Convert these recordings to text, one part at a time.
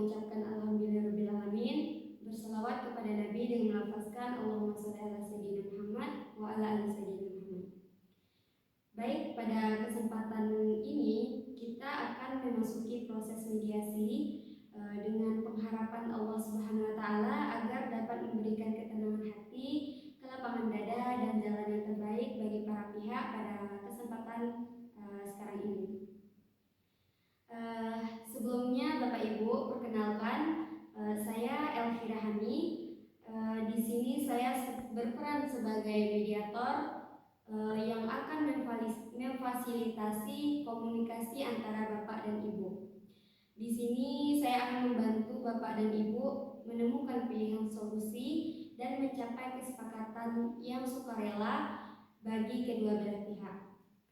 mengucapkan alhamdulillahirobbilalamin, berselawat kepada Nabi dengan melafazkan Allahumma sholli ala sayyidina Muhammad wa ala ali sayyidina Muhammad. Baik, pada kesempatan ini kita akan memasuki proses mediasi dengan pengharapan Allah Subhanahu wa taala agar dapat memberikan ketenangan hati, kelapangan dada dan jalan yang terbaik bagi para pihak pada kesempatan sekarang ini. Sebelumnya Bapak Ibu, perkenalkan saya Elvira Hani. Di sini saya berperan sebagai mediator yang akan memfasilitasi komunikasi antara Bapak dan Ibu. Di sini saya akan membantu Bapak dan Ibu menemukan pilihan solusi dan mencapai kesepakatan yang sukarela bagi kedua belah pihak.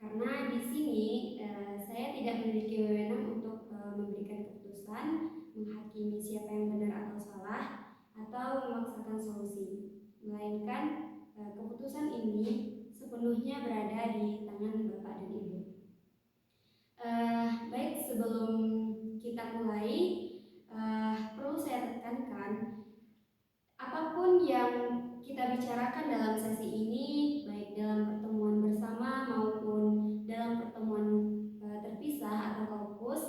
Karena di sini saya tidak memiliki wewenang untuk memberikan keputusan, menghakimi siapa yang benar atau salah, atau memaksakan solusi. Melainkan keputusan ini sepenuhnya berada di tangan Bapak dan Ibu. Baik, sebelum kita mulai, perlu saya tekankan, apapun yang kita bicarakan dalam sesi ini, baik dalam pertemuan bersama maupun dalam pertemuan terpisah atau fokus,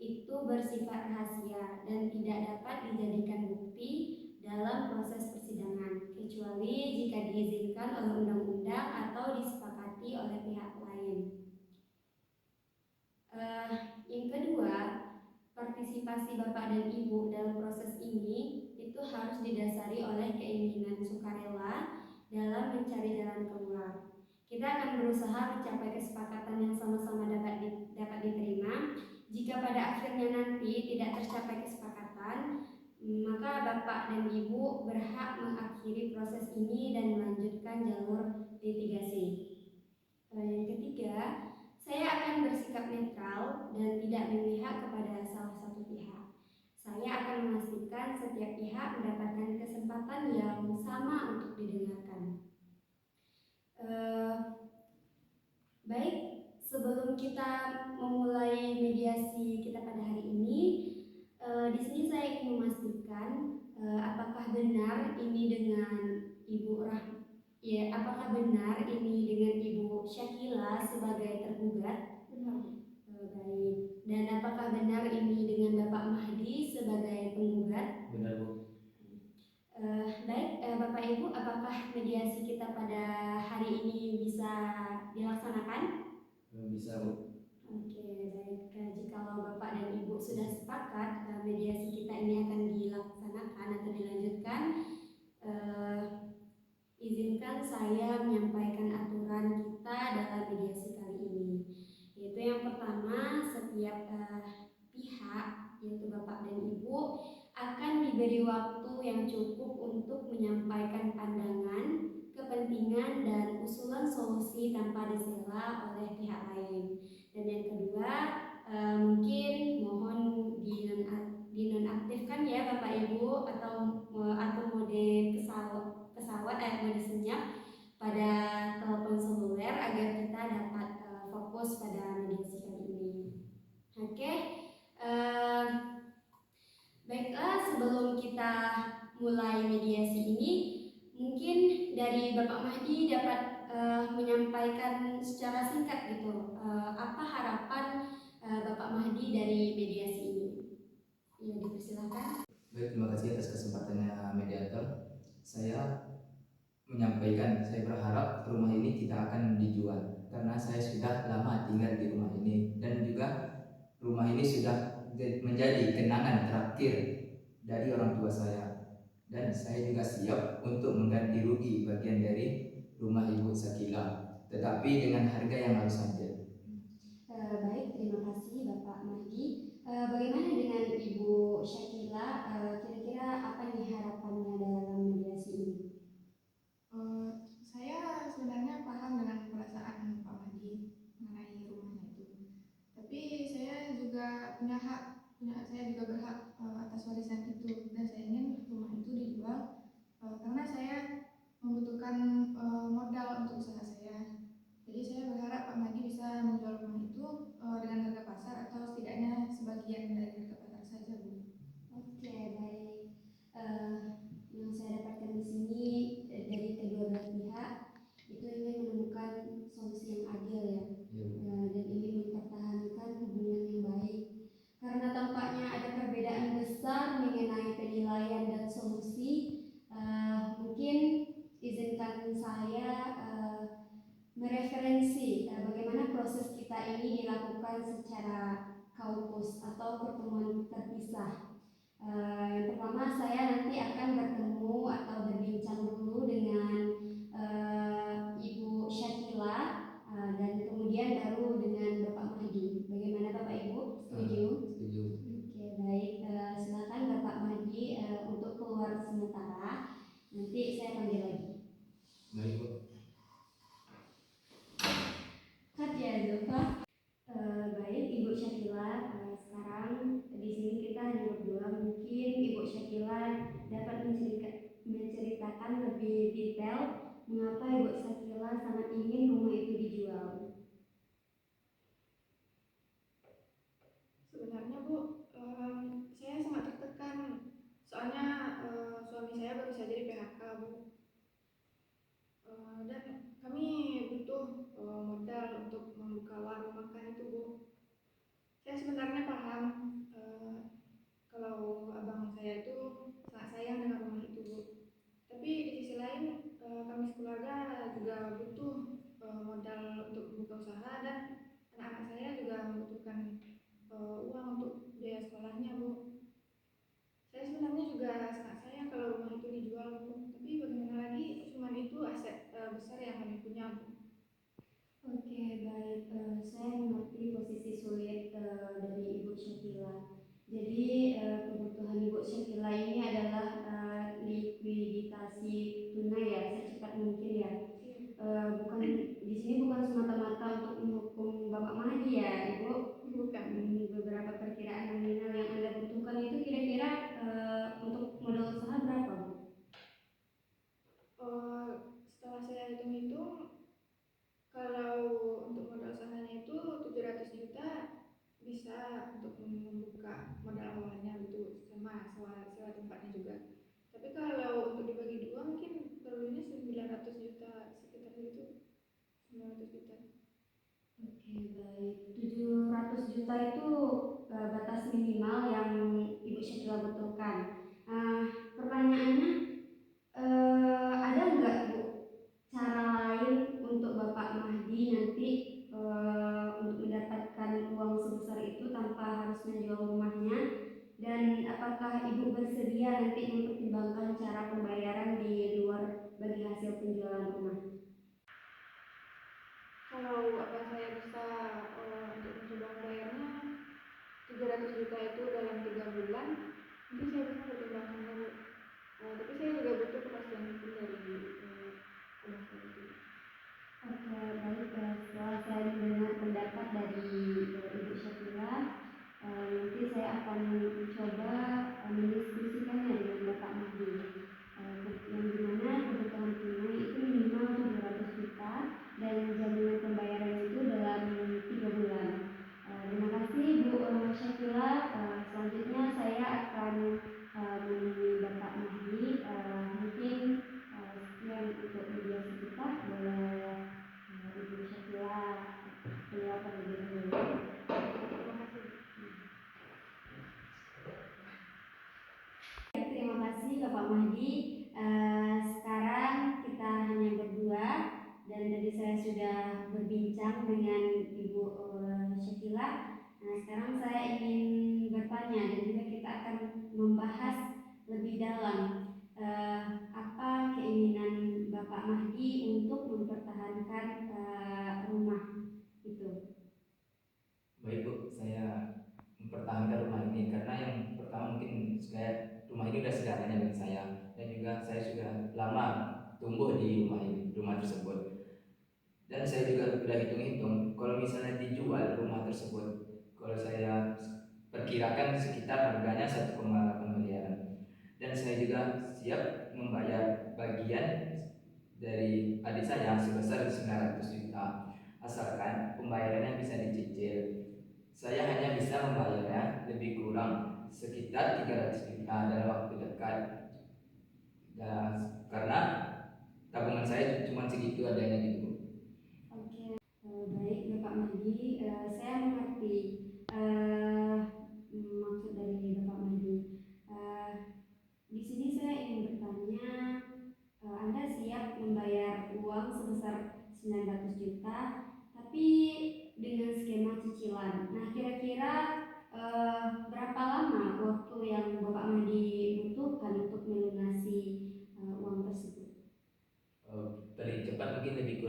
itu bersifat rahasia dan tidak dapat dijadikan bukti dalam proses persidangan, kecuali jika diizinkan oleh undang-undang atau disepakati oleh pihak lain. Yang kedua, partisipasi Bapak dan Ibu dalam proses ini itu harus didasari oleh keinginan sukarela dalam mencari jalan keluar. Kita akan berusaha mencapai kesepakatan yang sama-sama dapat diterima. Jika pada akhirnya nanti tidak tercapai kesepakatan, maka Bapak dan Ibu berhak mengakhiri proses ini dan melanjutkan jalur litigasi. Yang ketiga, saya akan bersikap netral dan tidak memihak kepada salah satu pihak. Saya akan memastikan setiap pihak mendapatkan kesempatan yang sama untuk didengarkan. Baik, sebelum kita memulai mediasi kita pada hari ini, di sini saya ingin memastikan apakah benar ini dengan apakah benar ini dengan Ibu Syakila sebagai tergugat? Benar. Baik. Dan apakah benar ini dengan Bapak Mahdi sebagai penggugat? Benar, Bu. Baik, Bapak Ibu, apakah mediasi kita pada hari ini bisa dilaksanakan? Bisa, Bu. Oke, baik. Jikalau Bapak dan Ibu sudah sepakat mediasi kita ini akan dilaksanakan atau dilanjutkan, izinkan saya menyampaikan aturan kita dalam mediasi kali ini. Yaitu yang pertama, setiap pihak, yaitu Bapak dan Ibu, akan diberi waktu yang cukup untuk menyampaikan pandangan, kepentingan, dan usulan solusi tanpa disela oleh pihak lain. Dan yang kedua, mungkin mohon dinonaktifkan ya Bapak Ibu atau mode pesawat mode senyap pada telepon seluler agar kita dapat fokus pada mediasi kali ini. Oke, baiklah, sebelum kita mulai mediasi ini, mungkin dari Bapak Mahdi dapat menyampaikan secara singkat gitu, apa harapan Bapak Mahdi dari mediasi ini? Ya, dipersilakan. Baik, terima kasih atas kesempatannya mediator. Saya menyampaikan, saya berharap rumah ini tidak akan dijual karena saya sudah lama tinggal di rumah ini dan juga rumah ini sudah menjadi kenangan terakhir dari orang tua saya, dan saya juga siap untuk mengganti rugi bagian dari rumah Ibu Syakila, tetapi dengan harga yang harus adil. Baik, terima kasih Bapak Mahdi. Bagaimana dengan Ibu Syakila? Kira-kira apa nih harapannya dalam mediasi ini? Saya sebenarnya paham dengan perasaan Pak Mahdi mengenai rumahnya itu. Tapi saya juga saya juga berhak atas warisan itu, dan saya ingin rumah itu dijual karena saya membutuhkan modal untuk usaha saya. Jadi saya berharap Pak Mahdi bisa menjual rumah itu dengan harga pasar atau setidaknya sebagian dari harga pasar saja, Bu. ini dilakukan secara kampus atau pertemuan terpisah. Yang pertama saya nanti akan bertemu atau berbincang dulu dengan Ibu Syakila, dan kemudian baru dengan Bapak Mahdi. Bagaimana Bapak Ibu? Setuju? Setuju. Oke, baik. Silakan Bapak Mahdi untuk keluar sementara. Nanti saya panggil lagi. Baik, Bu. Cut ya, Zulfa. Baik, Ibu Syakila. Sekarang di sini kita hanya berdua. Mungkin Ibu Syakila dapat menceritakan lebih detail mengapa Ibu Syakila sangat ingin rumah itu dijual. Sebenarnya Bu, saya sangat tertekan soalnya suami saya baru saja di PHK Bu. Dan kami butuh modal untuk membuka warung makan itu Bu. Saya sebenarnya paham kalau abang saya itu sangat sayang dengan rumah itu Bu. Tapi di sisi lain kami sekeluarga juga butuh modal untuk membuka usaha, dan anak-anak saya juga membutuhkan uang untuk biaya sekolahnya Bu. Saya sebenarnya juga sangat sayang kalau rumah itu dijual Bu. Tapi bagaimana lagi, cuma itu aset besar yang kami punya Bu. Oke, baik. Saya mengerti posisi sulit dari Ibu Syakila. Jadi kebutuhan Ibu Syakila ini adalah likuiditasi tunai ya, secepat mungkin ya. Bukan di sini bukan semata-mata untuk menghukum Bapak Mahdi ya, Ibu. Bukan. Beberapa perkiraan nominal yang Anda butuhkan itu kira-kira untuk modal usaha berapa, Bu? Setelah saya hitung-hitung, kalau untuk modal usahanya itu 700 juta bisa untuk membuka modal awalnya gitu, sama sewa tempatnya juga. Tapi kalau untuk dibagi dua mungkin perlunya 900 juta, sekitar itu 900 juta. Oke, baik. 700 juta itu batas minimal yang Ibu Syakila butuhkan. Pertanyaannya, ada nggak Bu cara lain untuk Bapak Mahdi nanti untuk mendapatkan uang sebesar itu tanpa harus menjual rumahnya? Dan apakah Ibu bersedia nanti mempertimbangkan cara pembayaran di luar bagi hasil penjualan rumah? Kalau abang saya bisa untuk mencoba membayarnya 700 juta itu dalam 3 bulan, mungkin saya bisa pertimbangkan dulu. Tapi saya juga butuh kepastian hukum dari abang saya itu. Oke, baik. Setelah saya mendengar pendapat dari Ibu Syakila, nanti saya akan mencoba mendiskusikannya dengan Bapak Mahdi. Yang dimana kebutuhan tunai itu minimal 700 juta dan jaminan pembayaran itu dalam 3 bulan. Terima kasih Bu Syakila. Selanjutnya saya akan menemui Bapak Mahdi. Mungkin sekian untuk mediasi kita. Boleh Ibu Syakila keluar terlebih dahulu. Terima kasih Bapak Mahdi. Sekarang kita hanya berdua, dan tadi saya sudah berbincang dengan Ibu Syakila. Sekarang saya ingin bertanya, dan juga kita akan membahas lebih dalam apa keinginan Bapak Mahdi untuk mempertahankan rumah itu. Baik Bu, saya mempertahankan rumah ini karena yang pertama mungkin rumah ini sudah segalanya bagi saya, dan juga saya sudah lama tumbuh di rumah tersebut. Dan saya juga sudah hitung-hitung kalau misalnya dijual rumah tersebut, kalau saya perkirakan sekitar harganya 1,8 miliar. Dan saya juga siap membayar bagian dari adik saya sebesar 900 juta, asalkan pembayarannya bisa dicicil. Saya hanya bisa membayarnya lebih kurang sekitar 300 juta dalam waktu dekat. Dan karena tabungan saya cuma segitu adanya gitu. Oke, baik Bapak Mahdi, saya mengerti maksud dari Bapak Mahdi. Di sini saya ingin bertanya, Anda siap membayar uang sebesar 900 juta, tapi dengan skema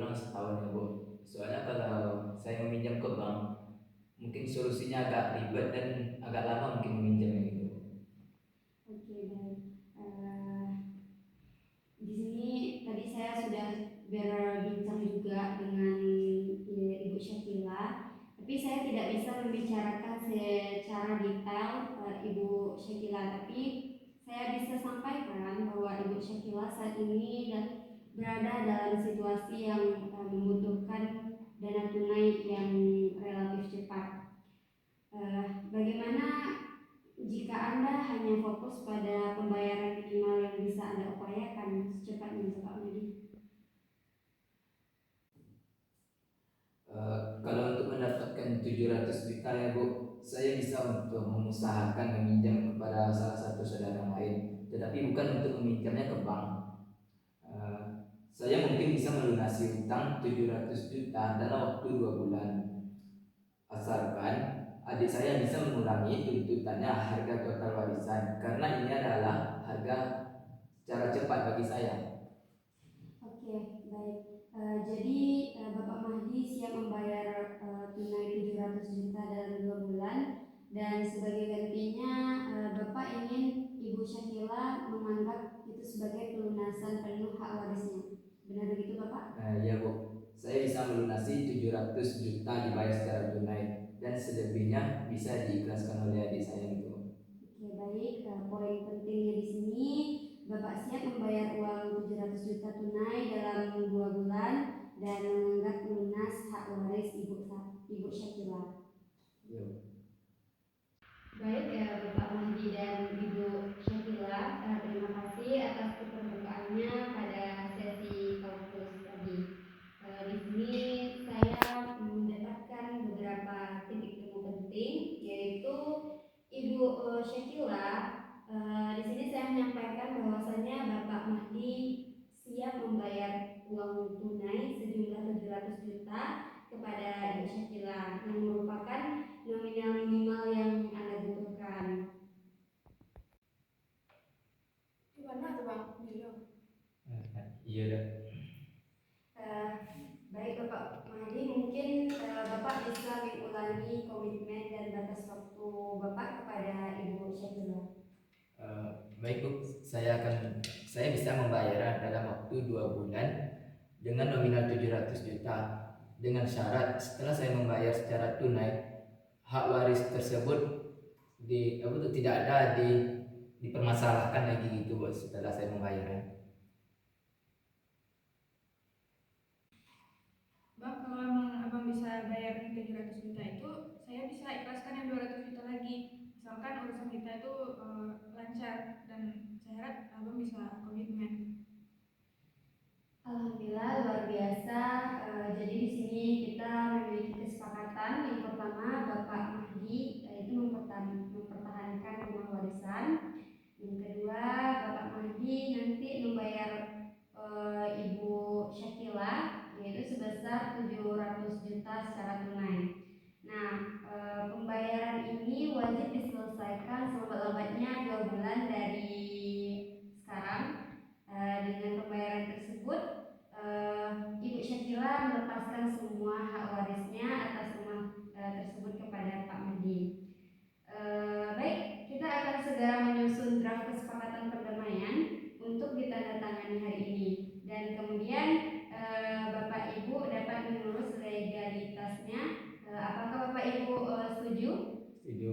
kurang setahun ya Bu. Soalnya kalau saya meminjam ke bank, mungkin solusinya agak ribet dan agak lama mungkin meminjamnya gitu. Oke, baik. Di sini tadi saya sudah berbincang juga dengan Ibu Syakila, tapi saya tidak bisa membicarakan secara detail Ibu Syakila, tapi saya bisa sampaikan bahwa Ibu Syakila saat ini berada dalam situasi yang membutuhkan dana tunai yang relatif cepat. Bagaimana jika Anda hanya fokus pada pembayaran minimal yang bisa Anda upayakan secepatnya, Bapak Madi? Kalau untuk mendapatkan 700 juta ya Bu, saya bisa untuk mengusahakan meminjam kepada salah satu saudara lain, tetapi bukan untuk meminjamnya ke bank. Saya mungkin bisa melunasi utang 700 juta dalam waktu 2 bulan, asalkan adik saya bisa mengurangi tuntutannya harga total warisan, karena ini adalah harga secara cepat bagi saya. Oke, baik. Jadi Bapak Mahdi siap membayar tunai 700 juta dalam 2 bulan, dan sebagai gantinya Bapak ingin Ibu Syakila menganggap itu sebagai pelunasan penuh hak warisnya. Benar begitu Bapak? Iya Bu, saya bisa melunasi 700 juta dibayar secara tunai, dan selebihnya bisa diikhlaskan oleh adik saya gitu. Oke, baik. Poin pentingnya di sini, Bapak siap membayar uang 700 juta tunai dalam 2 bulan dan menganggap lunas hak waris Ibu Syakila. Iya. Baik ya Bapak Mahdi dan Ibu Syakila, terima kasih atas keterbukaannya pada sesi kampus tadi. Di sini saya mendapatkan beberapa titik temu penting, yaitu Ibu Syakila. Di sini saya menyampaikan bahwasanya Bapak Mahdi siap membayar uang tunai sejumlah 700 juta kepada Ibu Syakila, yang merupakan nominal minimal yang Anda butuhkan. Gimana tuh Bang? Iya dah. Baik Bapak Mahdi, mungkin Bapak bisa mengulangi komitmen dan batas waktu Bapak kepada Ibu Syakila. Baik Bu, saya bisa membayar dalam waktu 2 bulan dengan nominal 700 juta, dengan syarat setelah saya membayar secara tunai, hak waris tersebut tidak ada dipermasalahkan lagi gitu Bu setelah saya membayarnya. Bang, kalau emang Abang bisa bayar 700 juta itu, saya bisa ikhlaskan yang 200 juta lagi. Misalkan urusan kita itu lancar, dan saya harap Abang bisa komitmen. Alhamdulillah, luar biasa. Jadi di sini kita memiliki kesepakatan. Yang pertama, Bapak Mahdi itu mempertahankan rumah warisan. Yang kedua, Bapak Mahdi nanti membayar Ibu Syakila yaitu sebesar 700 juta secara tunai. Nah, pembayaran ini wajib diselesaikan selambat-lambatnya 2 bulan dari sekarang. Dengan pembayaran tersebut, Ibu Syakila melepaskan semua hak warisnya atas rumah tersebut kepada Pak Mahdi. Baik, kita akan segera menyusun draft kesepakatan perdamaian untuk ditandatangani hari ini, dan kemudian Bapak Ibu dapat mengurus legalitasnya. Apakah Bapak Ibu setuju? Setuju.